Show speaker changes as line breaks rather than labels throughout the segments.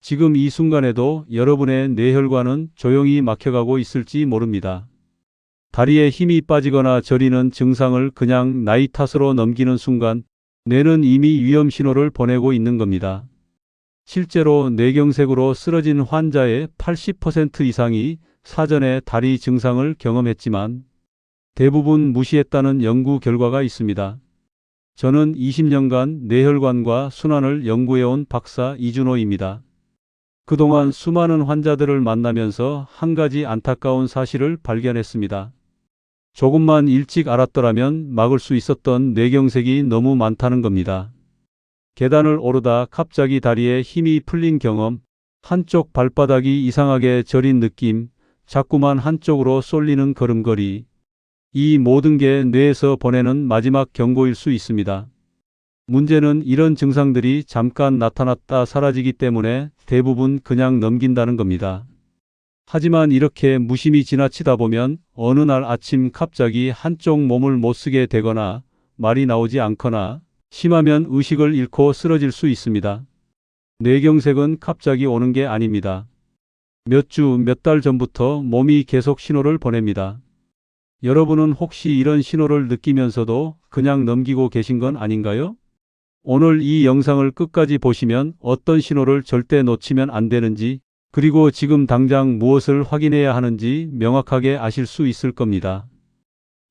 지금 이 순간에도 여러분의 뇌혈관은 조용히 막혀가고 있을지 모릅니다. 다리에 힘이 빠지거나 저리는 증상을 그냥 나이 탓으로 넘기는 순간 뇌는 이미 위험 신호를 보내고 있는 겁니다. 실제로 뇌경색으로 쓰러진 환자의 80% 이상이 사전에 다리 증상을 경험했지만 대부분 무시했다는 연구 결과가 있습니다. 저는 20년간 뇌혈관과 순환을 연구해온 박사 이준호입니다. 그동안 수많은 환자들을 만나면서 한 가지 안타까운 사실을 발견했습니다. 조금만 일찍 알았더라면 막을 수 있었던 뇌경색이 너무 많다는 겁니다. 계단을 오르다 갑자기 다리에 힘이 풀린 경험, 한쪽 발바닥이 이상하게 저린 느낌, 자꾸만 한쪽으로 쏠리는 걸음걸이. 이 모든 게 뇌에서 보내는 마지막 경고일 수 있습니다. 문제는 이런 증상들이 잠깐 나타났다 사라지기 때문에 대부분 그냥 넘긴다는 겁니다. 하지만 이렇게 무심히 지나치다 보면 어느 날 아침 갑자기 한쪽 몸을 못 쓰게 되거나 말이 나오지 않거나 심하면 의식을 잃고 쓰러질 수 있습니다. 뇌경색은 갑자기 오는 게 아닙니다. 몇 주, 몇 달 전부터 몸이 계속 신호를 보냅니다. 여러분은 혹시 이런 신호를 느끼면서도 그냥 넘기고 계신 건 아닌가요? 오늘 이 영상을 끝까지 보시면 어떤 신호를 절대 놓치면 안 되는지, 그리고 지금 당장 무엇을 확인해야 하는지 명확하게 아실 수 있을 겁니다.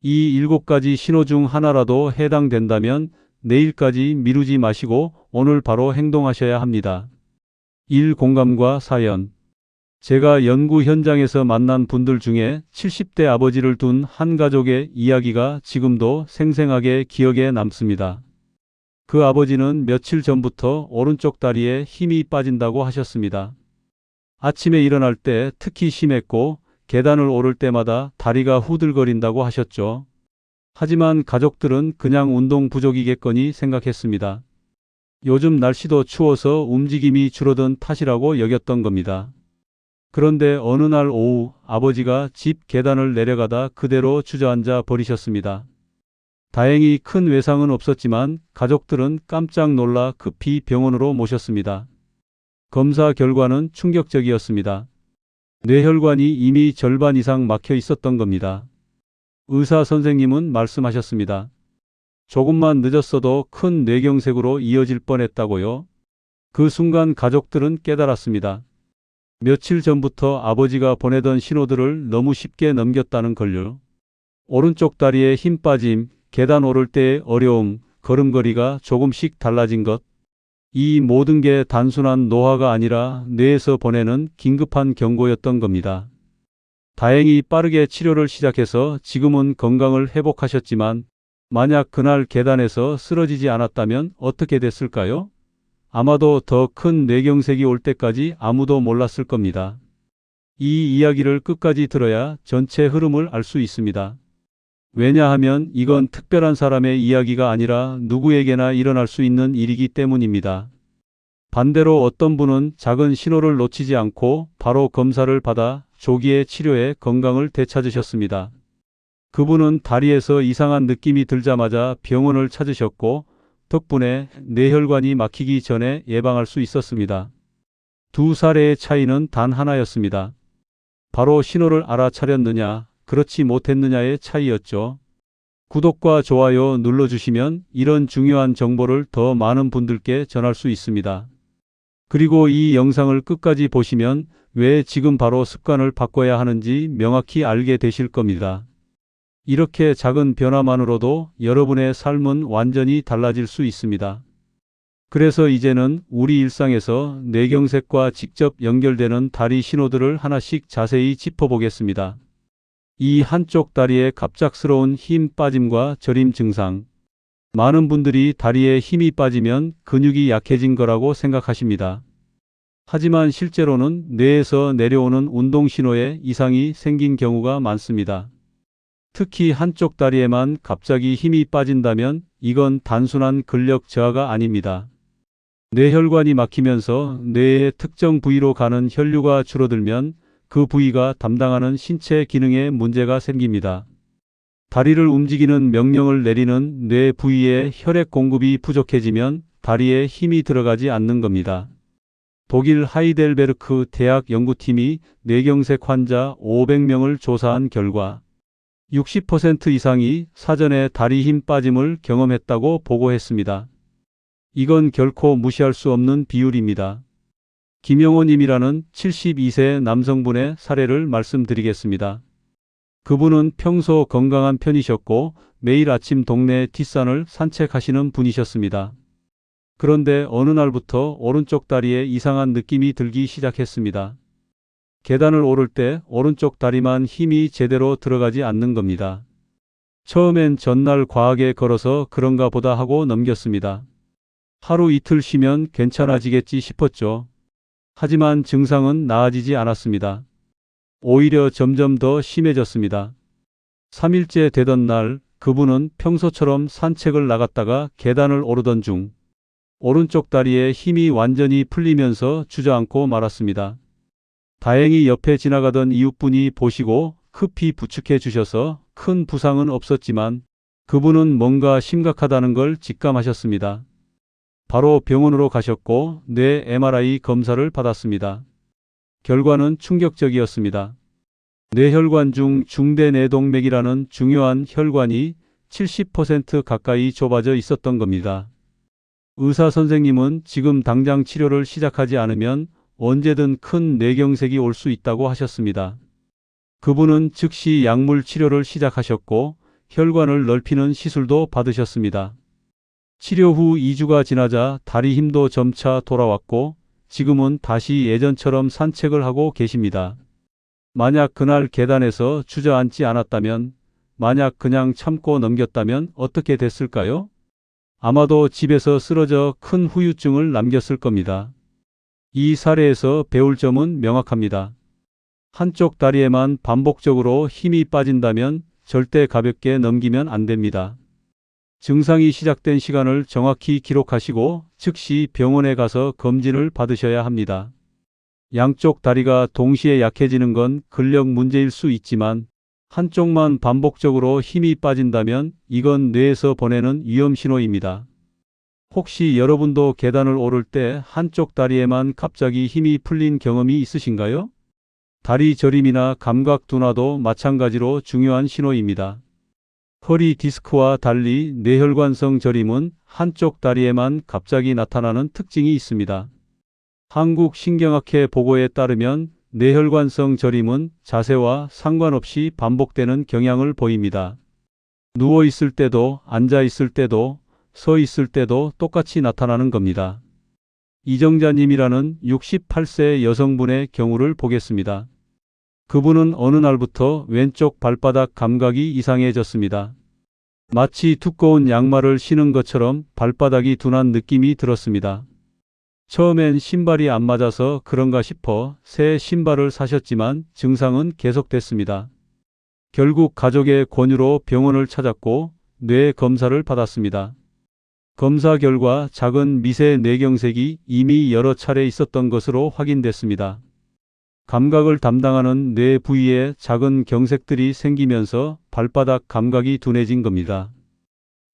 이 7가지 신호 중 하나라도 해당된다면 내일까지 미루지 마시고 오늘 바로 행동하셔야 합니다. 1. 공감과 사연. 제가 연구 현장에서 만난 분들 중에 70대 아버지를 둔 한 가족의 이야기가 지금도 생생하게 기억에 남습니다. 그 아버지는 며칠 전부터 오른쪽 다리에 힘이 빠진다고 하셨습니다. 아침에 일어날 때 특히 심했고 계단을 오를 때마다 다리가 후들거린다고 하셨죠. 하지만 가족들은 그냥 운동 부족이겠거니 생각했습니다. 요즘 날씨도 추워서 움직임이 줄어든 탓이라고 여겼던 겁니다. 그런데 어느 날 오후 아버지가 집 계단을 내려가다 그대로 주저앉아 버리셨습니다. 다행히 큰 외상은 없었지만 가족들은 깜짝 놀라 급히 병원으로 모셨습니다. 검사 결과는 충격적이었습니다. 뇌혈관이 이미 절반 이상 막혀 있었던 겁니다. 의사 선생님은 말씀하셨습니다. 조금만 늦었어도 큰 뇌경색으로 이어질 뻔했다고요. 그 순간 가족들은 깨달았습니다. 며칠 전부터 아버지가 보내던 신호들을 너무 쉽게 넘겼다는 걸요. 오른쪽 다리에 힘 빠짐, 계단 오를 때의 어려움, 걸음걸이가 조금씩 달라진 것. 이 모든 게 단순한 노화가 아니라 뇌에서 보내는 긴급한 경고였던 겁니다. 다행히 빠르게 치료를 시작해서 지금은 건강을 회복하셨지만 만약 그날 계단에서 쓰러지지 않았다면 어떻게 됐을까요? 아마도 더 큰 뇌경색이 올 때까지 아무도 몰랐을 겁니다. 이 이야기를 끝까지 들어야 전체 흐름을 알 수 있습니다. 왜냐하면 이건 특별한 사람의 이야기가 아니라 누구에게나 일어날 수 있는 일이기 때문입니다. 반대로 어떤 분은 작은 신호를 놓치지 않고 바로 검사를 받아 조기에 치료해 건강을 되찾으셨습니다. 그분은 다리에서 이상한 느낌이 들자마자 병원을 찾으셨고 덕분에 뇌혈관이 막히기 전에 예방할 수 있었습니다. 두 사례의 차이는 단 하나였습니다. 바로 신호를 알아차렸느냐, 그렇지 못했느냐의 차이였죠. 구독과 좋아요 눌러주시면 이런 중요한 정보를 더 많은 분들께 전할 수 있습니다. 그리고 이 영상을 끝까지 보시면 왜 지금 바로 습관을 바꿔야 하는지 명확히 알게 되실 겁니다. 이렇게 작은 변화만으로도 여러분의 삶은 완전히 달라질 수 있습니다. 그래서 이제는 우리 일상에서 뇌경색과 직접 연결되는 다리 신호들을 하나씩 자세히 짚어보겠습니다. 이 한쪽 다리의 갑작스러운 힘 빠짐과 저림 증상. 많은 분들이 다리에 힘이 빠지면 근육이 약해진 거라고 생각하십니다. 하지만 실제로는 뇌에서 내려오는 운동 신호에 이상이 생긴 경우가 많습니다. 특히 한쪽 다리에만 갑자기 힘이 빠진다면 이건 단순한 근력 저하가 아닙니다. 뇌혈관이 막히면서 뇌의 특정 부위로 가는 혈류가 줄어들면 그 부위가 담당하는 신체 기능에 문제가 생깁니다. 다리를 움직이는 명령을 내리는 뇌 부위에 혈액 공급이 부족해지면 다리에 힘이 들어가지 않는 겁니다. 독일 하이델베르크 대학 연구팀이 뇌경색 환자 500명을 조사한 결과 60% 이상이 사전에 다리 힘 빠짐을 경험했다고 보고했습니다. 이건 결코 무시할 수 없는 비율입니다. 김영호 님이라는 72세 남성분의 사례를 말씀드리겠습니다. 그분은 평소 건강한 편이셨고 매일 아침 동네 뒷산을 산책하시는 분이셨습니다. 그런데 어느 날부터 오른쪽 다리에 이상한 느낌이 들기 시작했습니다. 계단을 오를 때 오른쪽 다리만 힘이 제대로 들어가지 않는 겁니다. 처음엔 전날 과하게 걸어서 그런가 보다 하고 넘겼습니다. 하루 이틀 쉬면 괜찮아지겠지 싶었죠. 하지만 증상은 나아지지 않았습니다. 오히려 점점 더 심해졌습니다. 3일째 되던 날 그분은 평소처럼 산책을 나갔다가 계단을 오르던 중 오른쪽 다리에 힘이 완전히 풀리면서 주저앉고 말았습니다. 다행히 옆에 지나가던 이웃분이 보시고 급히 부축해 주셔서 큰 부상은 없었지만 그분은 뭔가 심각하다는 걸 직감하셨습니다. 바로 병원으로 가셨고 뇌 MRI 검사를 받았습니다. 결과는 충격적이었습니다. 뇌혈관 중 중대뇌동맥이라는 중요한 혈관이 70% 가까이 좁아져 있었던 겁니다. 의사 선생님은 지금 당장 치료를 시작하지 않으면 언제든 큰 뇌경색이 올 수 있다고 하셨습니다. 그분은 즉시 약물 치료를 시작하셨고 혈관을 넓히는 시술도 받으셨습니다. 치료 후 2주가 지나자 다리 힘도 점차 돌아왔고 지금은 다시 예전처럼 산책을 하고 계십니다. 만약 그날 계단에서 주저앉지 않았다면, 만약 그냥 참고 넘겼다면 어떻게 됐을까요? 아마도 집에서 쓰러져 큰 후유증을 남겼을 겁니다. 이 사례에서 배울 점은 명확합니다. 한쪽 다리에만 반복적으로 힘이 빠진다면 절대 가볍게 넘기면 안 됩니다. 증상이 시작된 시간을 정확히 기록하시고 즉시 병원에 가서 검진을 받으셔야 합니다. 양쪽 다리가 동시에 약해지는 건 근력 문제일 수 있지만 한쪽만 반복적으로 힘이 빠진다면 이건 뇌에서 보내는 위험 신호입니다. 혹시 여러분도 계단을 오를 때 한쪽 다리에만 갑자기 힘이 풀린 경험이 있으신가요? 다리 저림이나 감각 둔화도 마찬가지로 중요한 신호입니다. 허리 디스크와 달리 뇌혈관성 저림은 한쪽 다리에만 갑자기 나타나는 특징이 있습니다. 한국신경학회 보고에 따르면 뇌혈관성 저림은 자세와 상관없이 반복되는 경향을 보입니다. 누워 있을 때도, 앉아 있을 때도, 서 있을 때도 똑같이 나타나는 겁니다. 이정자님이라는 68세 여성분의 경우를 보겠습니다. 그분은 어느 날부터 왼쪽 발바닥 감각이 이상해졌습니다. 마치 두꺼운 양말을 신은 것처럼 발바닥이 둔한 느낌이 들었습니다. 처음엔 신발이 안 맞아서 그런가 싶어 새 신발을 사셨지만 증상은 계속됐습니다. 결국 가족의 권유로 병원을 찾았고 뇌 검사를 받았습니다. 검사 결과 작은 미세 뇌경색이 이미 여러 차례 있었던 것으로 확인됐습니다. 감각을 담당하는 뇌 부위에 작은 경색들이 생기면서 발바닥 감각이 둔해진 겁니다.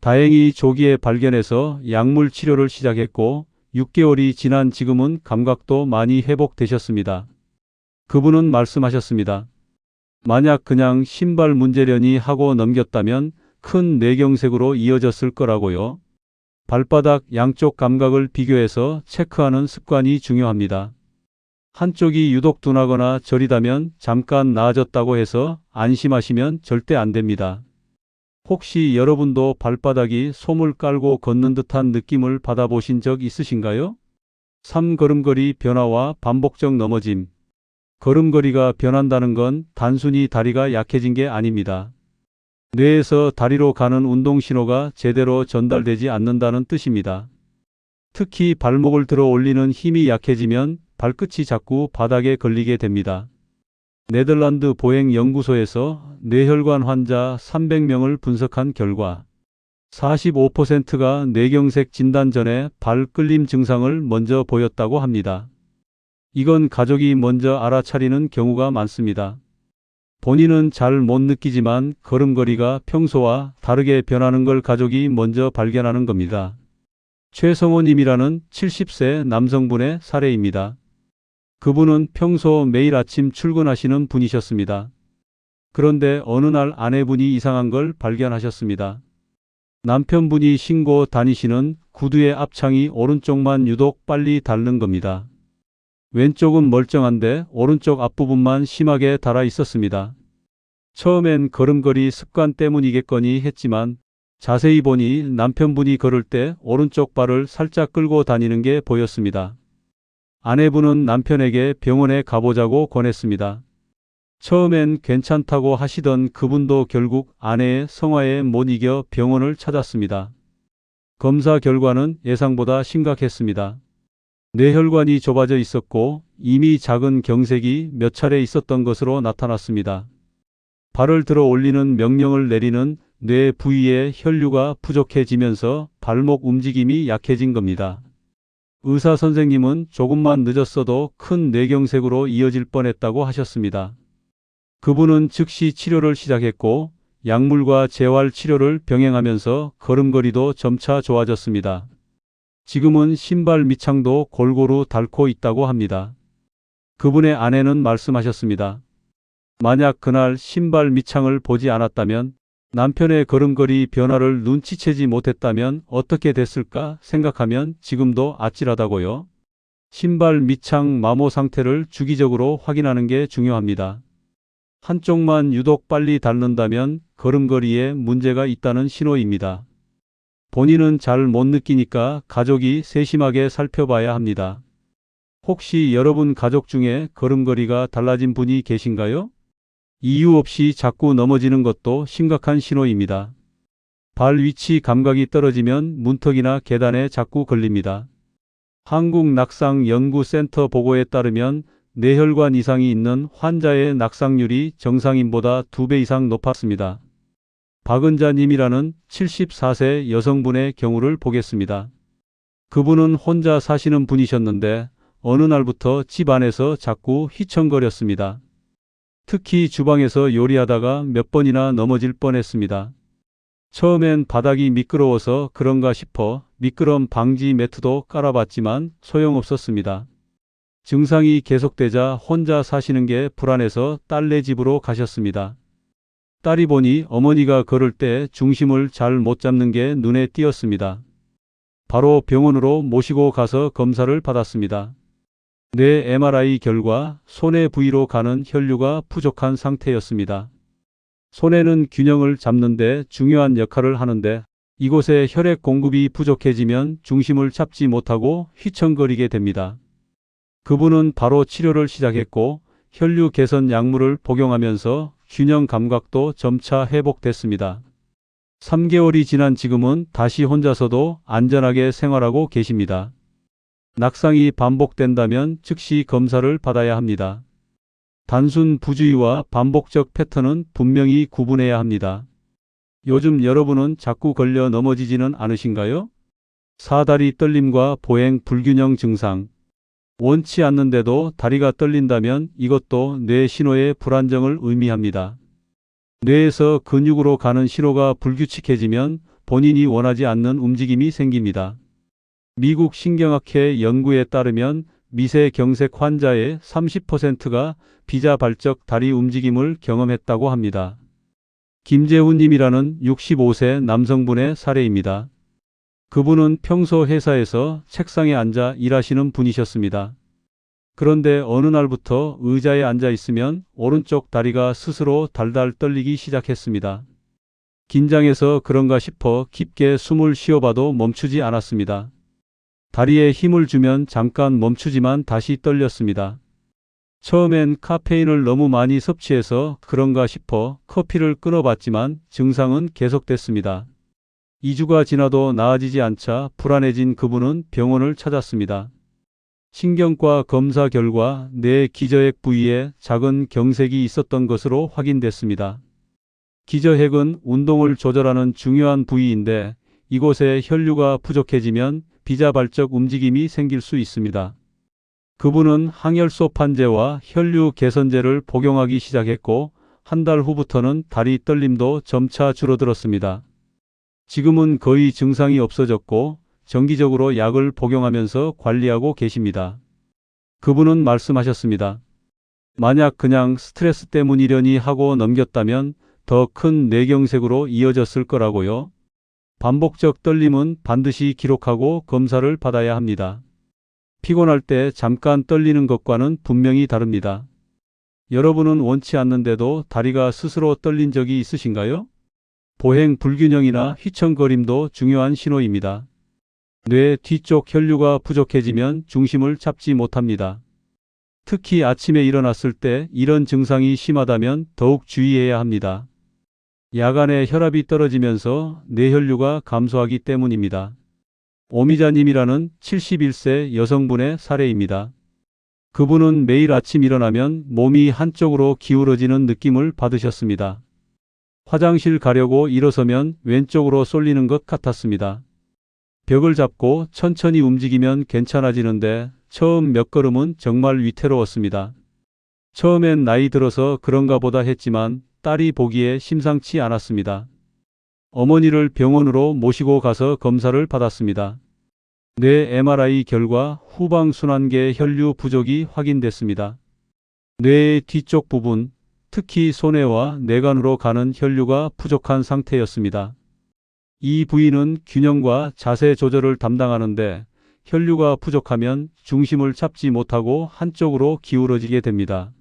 다행히 조기에 발견해서 약물 치료를 시작했고 6개월이 지난 지금은 감각도 많이 회복되셨습니다. 그분은 말씀하셨습니다. 만약 그냥 신발 문제려니 하고 넘겼다면 큰 뇌경색으로 이어졌을 거라고요. 발바닥 양쪽 감각을 비교해서 체크하는 습관이 중요합니다. 한쪽이 유독 둔하거나 저리다면 잠깐 나아졌다고 해서 안심하시면 절대 안 됩니다. 혹시 여러분도 발바닥이 솜을 깔고 걷는 듯한 느낌을 받아보신 적 있으신가요? 3걸음걸이 변화와 반복적 넘어짐. 걸음걸이가 변한다는 건 단순히 다리가 약해진 게 아닙니다. 뇌에서 다리로 가는 운동 신호가 제대로 전달되지 않는다는 뜻입니다. 특히 발목을 들어 올리는 힘이 약해지면 발끝이 자꾸 바닥에 걸리게 됩니다. 네덜란드 보행연구소에서 뇌혈관 환자 300명을 분석한 결과 45%가 뇌경색 진단 전에 발 끌림 증상을 먼저 보였다고 합니다. 이건 가족이 먼저 알아차리는 경우가 많습니다. 본인은 잘 못 느끼지만 걸음걸이가 평소와 다르게 변하는 걸 가족이 먼저 발견하는 겁니다. 최성호님이라는 70세 남성분의 사례입니다. 그분은 평소 매일 아침 출근하시는 분이셨습니다. 그런데 어느 날 아내분이 이상한 걸 발견하셨습니다. 남편분이 신고 다니시는 구두의 앞창이 오른쪽만 유독 빨리 닳는 겁니다. 왼쪽은 멀쩡한데 오른쪽 앞부분만 심하게 닳아 있었습니다. 처음엔 걸음걸이 습관 때문이겠거니 했지만 자세히 보니 남편분이 걸을 때 오른쪽 발을 살짝 끌고 다니는 게 보였습니다. 아내분은 남편에게 병원에 가보자고 권했습니다. 처음엔 괜찮다고 하시던 그분도 결국 아내의 성화에 못 이겨 병원을 찾았습니다. 검사 결과는 예상보다 심각했습니다. 뇌혈관이 좁아져 있었고 이미 작은 경색이 몇 차례 있었던 것으로 나타났습니다. 발을 들어 올리는 명령을 내리는 뇌 부위의 혈류가 부족해지면서 발목 움직임이 약해진 겁니다. 의사 선생님은 조금만 늦었어도 큰 뇌경색으로 이어질 뻔했다고 하셨습니다. 그분은 즉시 치료를 시작했고 약물과 재활 치료를 병행하면서 걸음걸이도 점차 좋아졌습니다. 지금은 신발 밑창도 골고루 닳고 있다고 합니다. 그분의 아내는 말씀하셨습니다. 만약 그날 신발 밑창을 보지 않았다면, 남편의 걸음걸이 변화를 눈치채지 못했다면 어떻게 됐을까 생각하면 지금도 아찔하다고요. 신발 밑창 마모 상태를 주기적으로 확인하는 게 중요합니다. 한쪽만 유독 빨리 닳는다면 걸음걸이에 문제가 있다는 신호입니다. 본인은 잘 못 느끼니까 가족이 세심하게 살펴봐야 합니다. 혹시 여러분 가족 중에 걸음걸이가 달라진 분이 계신가요? 이유 없이 자꾸 넘어지는 것도 심각한 신호입니다. 발 위치 감각이 떨어지면 문턱이나 계단에 자꾸 걸립니다. 한국낙상연구센터 보고에 따르면 뇌혈관 이상이 있는 환자의 낙상률이 정상인보다 2배 이상 높았습니다. 박은자님이라는 74세 여성분의 경우를 보겠습니다. 그분은 혼자 사시는 분이셨는데 어느 날부터 집 안에서 자꾸 휘청거렸습니다. 특히 주방에서 요리하다가 몇 번이나 넘어질 뻔했습니다. 처음엔 바닥이 미끄러워서 그런가 싶어 미끄럼 방지 매트도 깔아봤지만 소용없었습니다. 증상이 계속되자 혼자 사시는 게 불안해서 딸네 집으로 가셨습니다. 딸이 보니 어머니가 걸을 때 중심을 잘 못 잡는 게 눈에 띄었습니다. 바로 병원으로 모시고 가서 검사를 받았습니다. 뇌 MRI 결과 손의 부위로 가는 혈류가 부족한 상태였습니다. 손에는 균형을 잡는 데 중요한 역할을 하는데 이곳에 혈액 공급이 부족해지면 중심을 잡지 못하고 휘청거리게 됩니다. 그분은 바로 치료를 시작했고 혈류 개선 약물을 복용하면서 균형 감각도 점차 회복됐습니다. 3개월이 지난 지금은 다시 혼자서도 안전하게 생활하고 계십니다. 낙상이 반복된다면 즉시 검사를 받아야 합니다. 단순 부주의와 반복적 패턴은 분명히 구분해야 합니다. 요즘 여러분은 자꾸 걸려 넘어지지는 않으신가요? 사다리 떨림과 보행 불균형 증상. 원치 않는데도 다리가 떨린다면 이것도 뇌 신호의 불안정을 의미합니다. 뇌에서 근육으로 가는 신호가 불규칙해지면 본인이 원하지 않는 움직임이 생깁니다. 미국 신경학회 연구에 따르면 미세경색 환자의 30%가 비자발적 다리 움직임을 경험했다고 합니다. 김재훈님이라는 65세 남성분의 사례입니다. 그분은 평소 회사에서 책상에 앉아 일하시는 분이셨습니다. 그런데 어느 날부터 의자에 앉아 있으면 오른쪽 다리가 스스로 달달 떨리기 시작했습니다. 긴장해서 그런가 싶어 깊게 숨을 쉬어봐도 멈추지 않았습니다. 다리에 힘을 주면 잠깐 멈추지만 다시 떨렸습니다. 처음엔 카페인을 너무 많이 섭취해서 그런가 싶어 커피를 끊어봤지만 증상은 계속됐습니다. 2주가 지나도 나아지지 않자 불안해진 그분은 병원을 찾았습니다. 신경과 검사 결과 뇌 기저핵 부위에 작은 경색이 있었던 것으로 확인됐습니다. 기저핵은 운동을 조절하는 중요한 부위인데 이곳에 혈류가 부족해지면 비자발적 움직임이 생길 수 있습니다. 그분은 항혈소판제와 혈류 개선제를 복용하기 시작했고 한 달 후부터는 다리 떨림도 점차 줄어들었습니다. 지금은 거의 증상이 없어졌고 정기적으로 약을 복용하면서 관리하고 계십니다. 그분은 말씀하셨습니다. 만약 그냥 스트레스 때문이려니 하고 넘겼다면 더 큰 뇌경색으로 이어졌을 거라고요. 반복적 떨림은 반드시 기록하고 검사를 받아야 합니다. 피곤할 때 잠깐 떨리는 것과는 분명히 다릅니다. 여러분은 원치 않는데도 다리가 스스로 떨린 적이 있으신가요? 보행 불균형이나 휘청거림도 중요한 신호입니다. 뇌 뒤쪽 혈류가 부족해지면 중심을 잡지 못합니다. 특히 아침에 일어났을 때 이런 증상이 심하다면 더욱 주의해야 합니다. 야간에 혈압이 떨어지면서 뇌혈류가 감소하기 때문입니다. 오미자님이라는 71세 여성분의 사례입니다. 그분은 매일 아침 일어나면 몸이 한쪽으로 기울어지는 느낌을 받으셨습니다. 화장실 가려고 일어서면 왼쪽으로 쏠리는 것 같았습니다. 벽을 잡고 천천히 움직이면 괜찮아지는데 처음 몇 걸음은 정말 위태로웠습니다. 처음엔 나이 들어서 그런가 보다 했지만 딸이 보기에 심상치 않았습니다. 어머니를 병원으로 모시고 가서 검사를 받았습니다. 뇌 MRI 결과 후방순환계 혈류 부족이 확인됐습니다. 뇌의 뒤쪽 부분, 특히 소뇌와 뇌간으로 가는 혈류가 부족한 상태였습니다. 이 부위는 균형과 자세 조절을 담당하는데 혈류가 부족하면 중심을 잡지 못하고 한쪽으로 기울어지게 됩니다.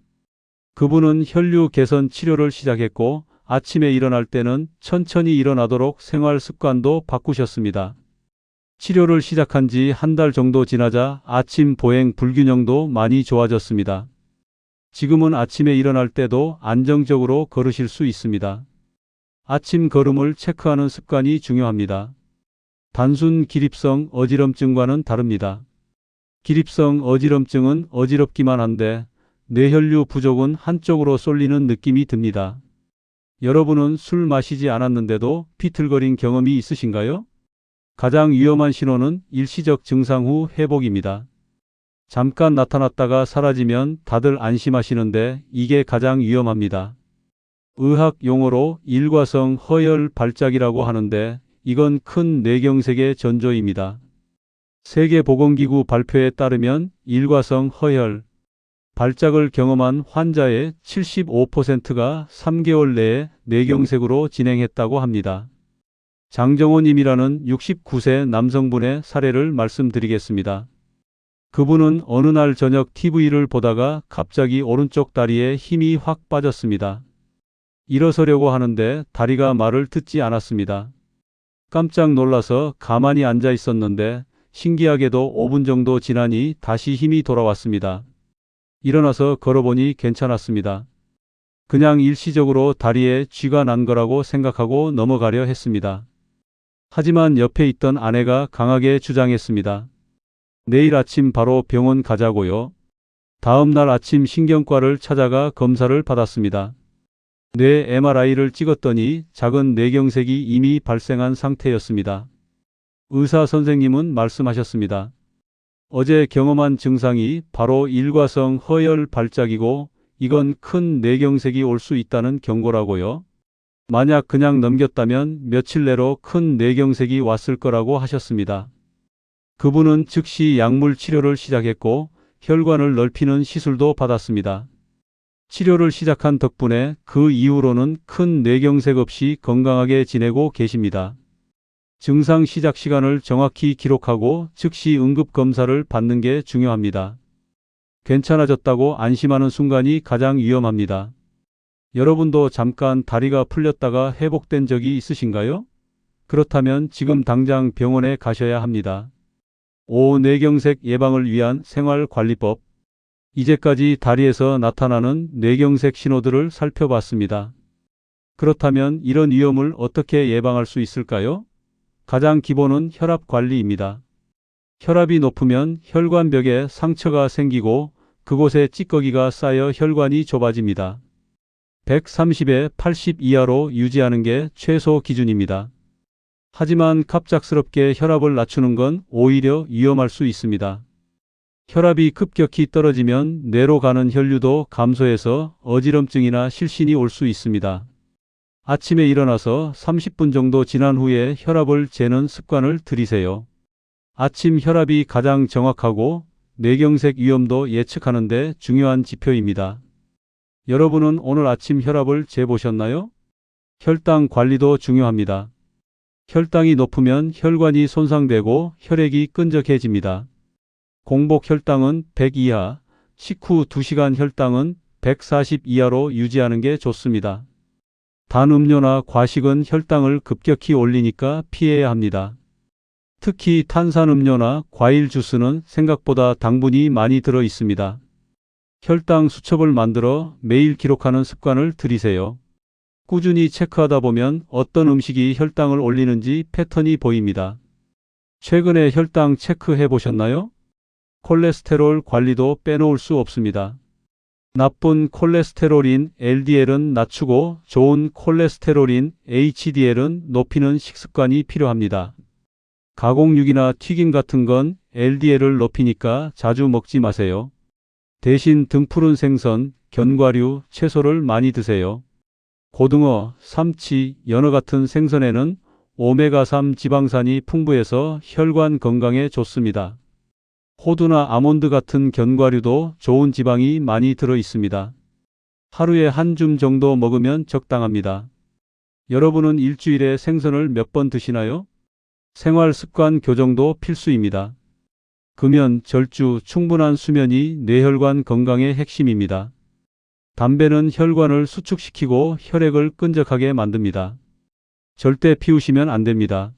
그분은 혈류 개선 치료를 시작했고 아침에 일어날 때는 천천히 일어나도록 생활 습관도 바꾸셨습니다. 치료를 시작한 지 한 달 정도 지나자 아침 보행 불균형도 많이 좋아졌습니다. 지금은 아침에 일어날 때도 안정적으로 걸으실 수 있습니다. 아침 걸음을 체크하는 습관이 중요합니다. 단순 기립성 어지럼증과는 다릅니다. 기립성 어지럼증은 어지럽기만 한데 뇌혈류 부족은 한쪽으로 쏠리는 느낌이 듭니다. 여러분은 술 마시지 않았는데도 비틀거린 경험이 있으신가요? 가장 위험한 신호는 일시적 증상 후 회복입니다. 잠깐 나타났다가 사라지면 다들 안심하시는데 이게 가장 위험합니다. 의학 용어로 일과성 허혈 발작이라고 하는데 이건 큰 뇌경색의 전조입니다. 세계보건기구 발표에 따르면 일과성 허혈 발작을 경험한 환자의 75%가 3개월 내에 뇌경색으로 진행했다고 합니다. 장정호님이라는 69세 남성분의 사례를 말씀드리겠습니다. 그분은 어느 날 저녁 TV를 보다가 갑자기 오른쪽 다리에 힘이 확 빠졌습니다. 일어서려고 하는데 다리가 말을 듣지 않았습니다. 깜짝 놀라서 가만히 앉아 있었는데 신기하게도 5분 정도 지나니 다시 힘이 돌아왔습니다. 일어나서 걸어보니 괜찮았습니다. 그냥 일시적으로 다리에 쥐가 난 거라고 생각하고 넘어가려 했습니다. 하지만 옆에 있던 아내가 강하게 주장했습니다. 내일 아침 바로 병원 가자고요. 다음 날 아침 신경과를 찾아가 검사를 받았습니다. 뇌 MRI를 찍었더니 작은 뇌경색이 이미 발생한 상태였습니다. 의사 선생님은 말씀하셨습니다. 어제 경험한 증상이 바로 일과성 허혈 발작이고 이건 큰 뇌경색이 올 수 있다는 경고라고요. 만약 그냥 넘겼다면 며칠 내로 큰 뇌경색이 왔을 거라고 하셨습니다. 그분은 즉시 약물 치료를 시작했고 혈관을 넓히는 시술도 받았습니다. 치료를 시작한 덕분에 그 이후로는 큰 뇌경색 없이 건강하게 지내고 계십니다. 증상 시작 시간을 정확히 기록하고 즉시 응급검사를 받는 게 중요합니다. 괜찮아졌다고 안심하는 순간이 가장 위험합니다. 여러분도 잠깐 다리가 풀렸다가 회복된 적이 있으신가요? 그렇다면 지금 당장 병원에 가셔야 합니다. 5. 뇌경색 예방을 위한 생활관리법. 이제까지 다리에서 나타나는 뇌경색 신호들을 살펴봤습니다. 그렇다면 이런 위험을 어떻게 예방할 수 있을까요? 가장 기본은 혈압 관리입니다. 혈압이 높으면 혈관벽에 상처가 생기고 그곳에 찌꺼기가 쌓여 혈관이 좁아집니다. 130에 80 이하로 유지하는 게 최소 기준입니다. 하지만 갑작스럽게 혈압을 낮추는 건 오히려 위험할 수 있습니다. 혈압이 급격히 떨어지면 뇌로 가는 혈류도 감소해서 어지럼증이나 실신이 올 수 있습니다. 아침에 일어나서 30분 정도 지난 후에 혈압을 재는 습관을 들이세요. 아침 혈압이 가장 정확하고 뇌경색 위험도 예측하는 데 중요한 지표입니다. 여러분은 오늘 아침 혈압을 재보셨나요? 혈당 관리도 중요합니다. 혈당이 높으면 혈관이 손상되고 혈액이 끈적해집니다. 공복 혈당은 100 이하, 식후 2시간 혈당은 140 이하로 유지하는 게 좋습니다. 단 음료나 과식은 혈당을 급격히 올리니까 피해야 합니다. 특히 탄산음료나 과일 주스는 생각보다 당분이 많이 들어 있습니다. 혈당 수첩을 만들어 매일 기록하는 습관을 들이세요. 꾸준히 체크하다 보면 어떤 음식이 혈당을 올리는지 패턴이 보입니다. 최근에 혈당 체크해 보셨나요? 콜레스테롤 관리도 빼놓을 수 없습니다. 나쁜 콜레스테롤인 LDL은 낮추고 좋은 콜레스테롤인 HDL은 높이는 식습관이 필요합니다. 가공육이나 튀김 같은 건 LDL을 높이니까 자주 먹지 마세요. 대신 등푸른 생선, 견과류, 채소를 많이 드세요. 고등어, 삼치, 연어 같은 생선에는 오메가3 지방산이 풍부해서 혈관 건강에 좋습니다. 호두나 아몬드 같은 견과류도 좋은 지방이 많이 들어 있습니다. 하루에 한 줌 정도 먹으면 적당합니다. 여러분은 일주일에 생선을 몇 번 드시나요? 생활 습관 교정도 필수입니다. 금연, 절주, 충분한 수면이 뇌혈관 건강의 핵심입니다. 담배는 혈관을 수축시키고 혈액을 끈적하게 만듭니다. 절대 피우시면 안 됩니다.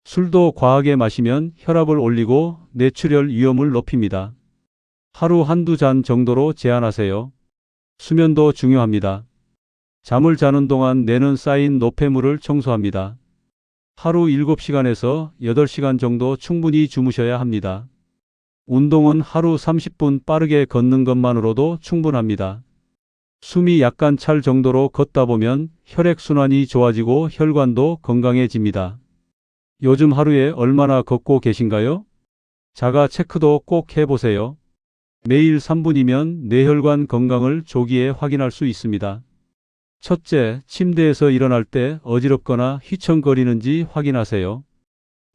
술도 과하게 마시면 혈압을 올리고 뇌출혈 위험을 높입니다. 하루 한두 잔 정도로 제한하세요. 수면도 중요합니다. 잠을 자는 동안 뇌는 쌓인 노폐물을 청소합니다. 하루 7시간에서 8시간 정도 충분히 주무셔야 합니다. 운동은 하루 30분 빠르게 걷는 것만으로도 충분합니다. 숨이 약간 찰 정도로 걷다 보면 혈액순환이 좋아지고 혈관도 건강해집니다. 요즘 하루에 얼마나 걷고 계신가요? 자가 체크도 꼭 해보세요. 매일 3분이면 뇌혈관 건강을 조기에 확인할 수 있습니다. 첫째, 침대에서 일어날 때 어지럽거나 휘청거리는지 확인하세요.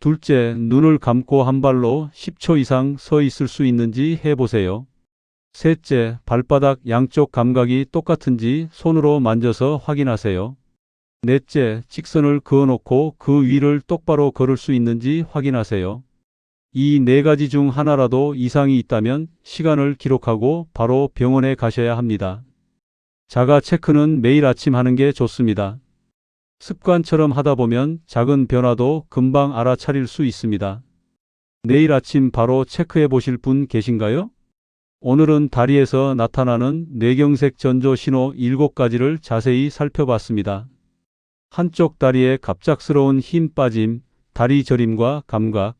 둘째, 눈을 감고 한 발로 10초 이상 서 있을 수 있는지 해보세요. 셋째, 발바닥 양쪽 감각이 똑같은지 손으로 만져서 확인하세요. 넷째, 직선을 그어놓고 그 위를 똑바로 걸을 수 있는지 확인하세요. 이 네 가지 중 하나라도 이상이 있다면 시간을 기록하고 바로 병원에 가셔야 합니다. 자가 체크는 매일 아침 하는 게 좋습니다. 습관처럼 하다 보면 작은 변화도 금방 알아차릴 수 있습니다. 내일 아침 바로 체크해 보실 분 계신가요? 오늘은 다리에서 나타나는 뇌경색 전조 신호 7가지를 자세히 살펴봤습니다. 한쪽 다리에 갑작스러운 힘 빠짐, 다리 저림과 감각,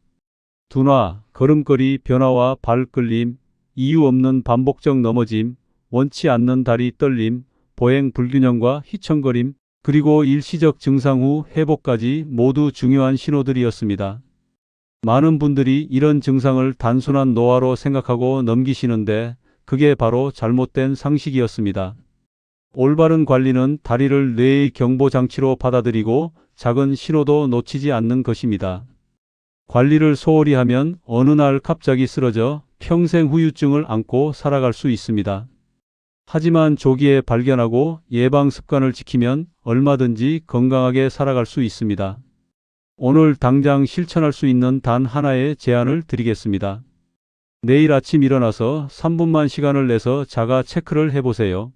둔화, 걸음걸이 변화와 발 끌림, 이유 없는 반복적 넘어짐, 원치 않는 다리 떨림, 보행 불균형과 휘청거림, 그리고 일시적 증상 후 회복까지 모두 중요한 신호들이었습니다. 많은 분들이 이런 증상을 단순한 노화로 생각하고 넘기시는데 그게 바로 잘못된 상식이었습니다. 올바른 관리는 다리를 뇌의 경보장치로 받아들이고 작은 신호도 놓치지 않는 것입니다. 관리를 소홀히 하면 어느 날 갑자기 쓰러져 평생 후유증을 안고 살아갈 수 있습니다. 하지만 조기에 발견하고 예방 습관을 지키면 얼마든지 건강하게 살아갈 수 있습니다. 오늘 당장 실천할 수 있는 단 하나의 제안을 드리겠습니다. 내일 아침 일어나서 3분만 시간을 내서 자가 체크를 해보세요.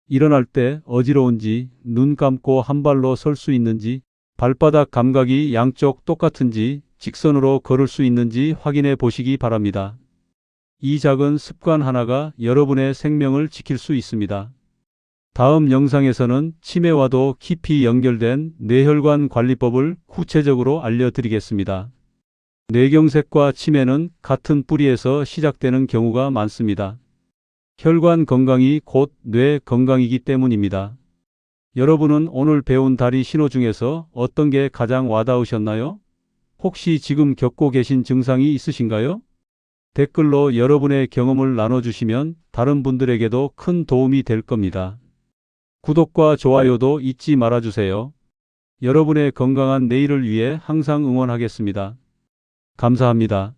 일어날 때 어지러운지, 눈 감고 한 발로 설 수 있는지, 발바닥 감각이 양쪽 똑같은지, 직선으로 걸을 수 있는지 확인해 보시기 바랍니다. 이 작은 습관 하나가 여러분의 생명을 지킬 수 있습니다. 다음 영상에서는 치매와도 깊이 연결된 뇌혈관 관리법을 구체적으로 알려드리겠습니다. 뇌경색과 치매는 같은 뿌리에서 시작되는 경우가 많습니다. 혈관 건강이 곧 뇌 건강이기 때문입니다. 여러분은 오늘 배운 다리 신호 중에서 어떤 게 가장 와닿으셨나요? 혹시 지금 겪고 계신 증상이 있으신가요? 댓글로 여러분의 경험을 나눠주시면 다른 분들에게도 큰 도움이 될 겁니다. 구독과 좋아요도 잊지 말아주세요. 여러분의 건강한 내일을 위해 항상 응원하겠습니다. 감사합니다.